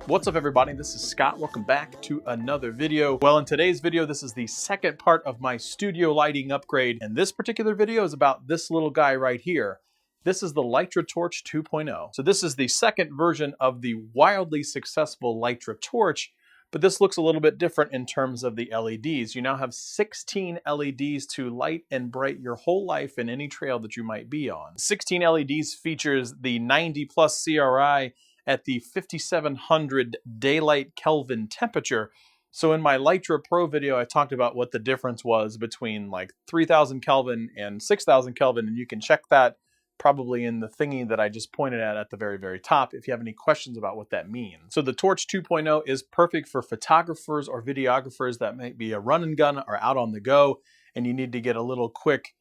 What's up, everybody? This is Scott. Welcome back to another video. Well, in today's video, this is the second part of my studio lighting upgrade, and this particular video is about this little guy right here. This is the Litra Torch 2.0. So this is the second version of the wildly successful Litra Torch, but this looks a little bit different in terms of the LEDs. You now have 16 LEDs to light and bright your whole life in any trail that you might be on. 16 LEDs features the 90 plus CRI at the 5700 daylight Kelvin temperature. So in my Litra Pro video, I talked about what the difference was between like 3000 Kelvin and 6000 Kelvin, and you can check that probably in the thingy that I just pointed at the very, very top if you have any questions about what that means. So the Torch 2.0 is perfect for photographers or videographers that might be a run and gun or out on the go, and you need to get a little quick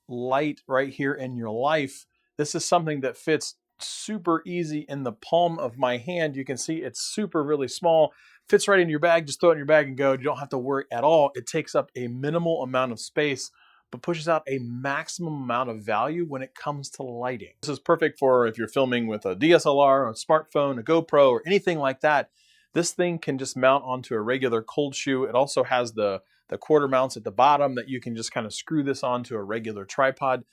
light right here in your life. This is something that fits super easy in the palm of my hand. You can see it's super really small, fits right in your bag. Just throw it in your bag and go. You don't have to worry at all. It takes up a minimal amount of space, but pushes out a maximum amount of value when it comes to lighting. This is perfect for if you're filming with a DSLR, a smartphone, a GoPro, or anything like that. This thing can just mount onto a regular cold shoe. It also has the quarter mounts at the bottom that you can just kind of screw this onto a regular tripod.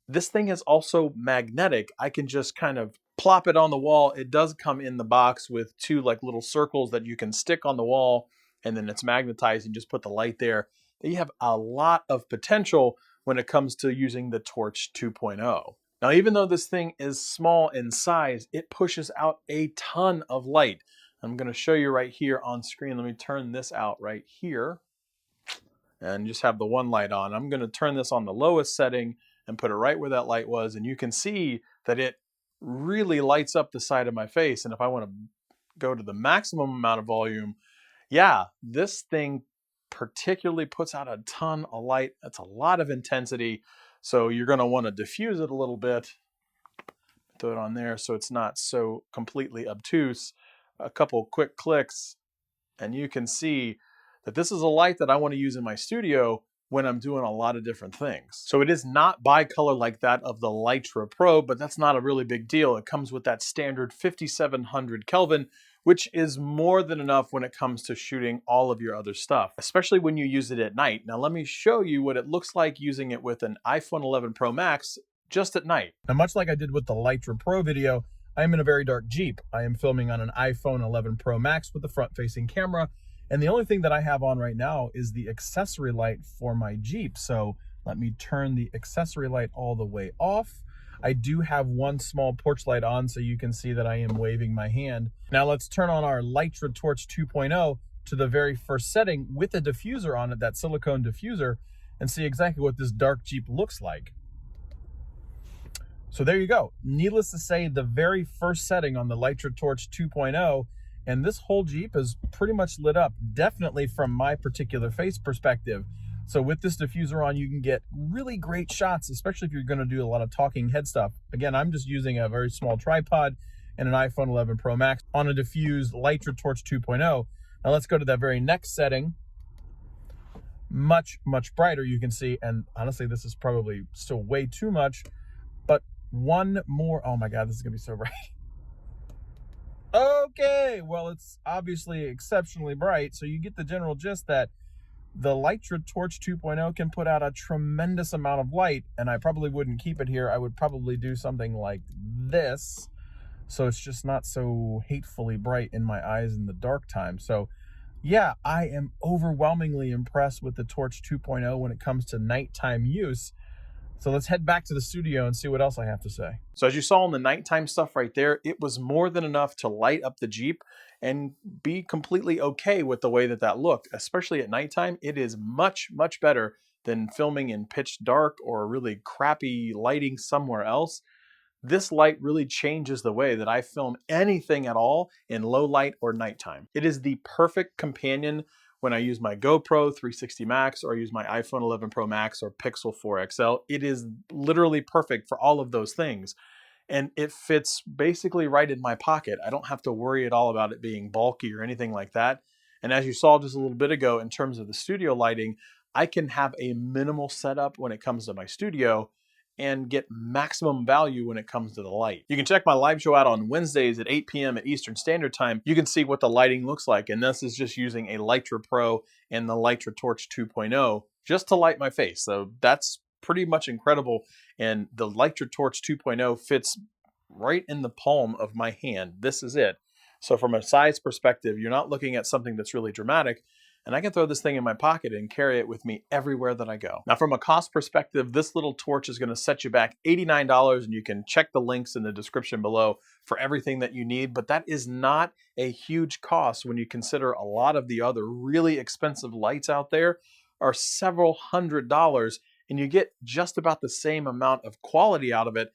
This thing is also magnetic. I can just kind of plop it on the wall. It does come in the box with two like little circles that you can stick on the wall, and then it's magnetized and just put the light there. You have a lot of potential when it comes to using the Torch 2.0. Now, even though this thing is small in size, it pushes out a ton of light. I'm going to show you right here on screen. Let me turn this out right here and just have the one light on. I'm going to turn this on the lowest setting and put it right where that light was, and you can see that it really lights up the side of my face. And if I want to go to the maximum amount of volume, yeah, this thing particularly puts out a ton of light. That's a lot of intensity, so you're going to want to diffuse it a little bit. Throw it on there so it's not so completely obtuse. A couple quick clicks, and you can see that this is a light that I want to use in my studio when I'm doing a lot of different things. So it is not bicolor like that of the Litra Pro, but that's not a really big deal. It comes with that standard 5700 Kelvin, which is more than enough when it comes to shooting all of your other stuff, especially when you use it at night. Now let me show you what it looks like using it with an iPhone 11 Pro Max just at night. Now, much like I did with the Litra Pro video, I am in a very dark Jeep. I am filming on an iPhone 11 Pro Max with a front-facing camera, and the only thing that I have on right now is the accessory light for my Jeep. So let me turn the accessory light all the way off. I do have one small porch light on, so you can see that I am waving my hand. Now let's turn on our Litra Torch 2.0 to the very first setting with a diffuser on it, that silicone diffuser, and see exactly what this dark Jeep looks like. So there you go. Needless to say, the very first setting on the Litra Torch 2.0, and this whole Jeep is pretty much lit up, definitely from my particular face perspective. So with this diffuser on, you can get really great shots, especially if you're going to do a lot of talking head stuff. Again, I'm just using a very small tripod and an iPhone 11 Pro Max on a diffused Litra Torch 2.0. Now let's go to that very next setting. Much, much brighter, you can see. And honestly, this is probably still way too much. But one more, oh my God, this is going to be so bright. Okay, well, it's obviously exceptionally bright, so you get the general gist that the Litra Torch 2.0 can put out a tremendous amount of light, and I probably wouldn't keep it here. I would probably do something like this, so it's just not so hatefully bright in my eyes in the dark time. So yeah, I am overwhelmingly impressed with the Torch 2.0 when it comes to nighttime use. So let's head back to the studio and see what else I have to say. So as you saw in the nighttime stuff right there, it was more than enough to light up the Jeep and be completely okay with the way that that looked. Especially at nighttime, it is much, much better than filming in pitch dark or really crappy lighting somewhere else. This light really changes the way that I film anything at all in low light or nighttime. It is the perfect companion when I use my GoPro 360 Max or I use my iPhone 11 Pro Max or Pixel 4 XL. It is literally perfect for all of those things. And it fits basically right in my pocket. I don't have to worry at all about it being bulky or anything like that. And as you saw just a little bit ago, in terms of the studio lighting, I can have a minimal setup when it comes to my studio and get maximum value when it comes to the light. You can check my live show out on Wednesdays at 8 p.m. at Eastern Standard Time. You can see what the lighting looks like, and this is just using a Litra Pro and the Litra Torch 2.0 just to light my face. So that's pretty much incredible, and the Litra Torch 2.0 fits right in the palm of my hand. This is it. So from a size perspective, you're not looking at something that's really dramatic, and I can throw this thing in my pocket and carry it with me everywhere that I go. Now, from a cost perspective, this little torch is going to set you back $89, and you can check the links in the description below for everything that you need, but that is not a huge cost when you consider a lot of the other really expensive lights out there are several $100s, and you get just about the same amount of quality out of it.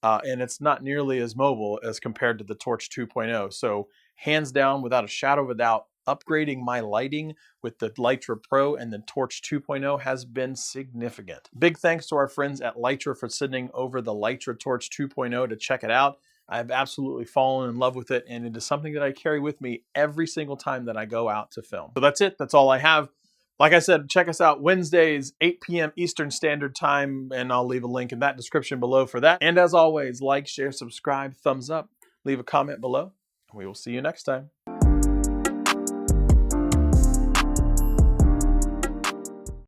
And it's not nearly as mobile as compared to the Torch 2.0. So hands down, without a shadow of a doubt, upgrading my lighting with the Litra Pro and the Torch 2.0 has been significant. Big thanks to our friends at Litra for sending over the Litra Torch 2.0 to check it out. I've absolutely fallen in love with it, and it is something that I carry with me every single time that I go out to film. So that's it. That's all I have. Like I said, check us out Wednesdays, 8 p.m. Eastern Standard Time, and I'll leave a link in that description below for that. And as always, like, share, subscribe, thumbs up, leave a comment below, and we will see you next time.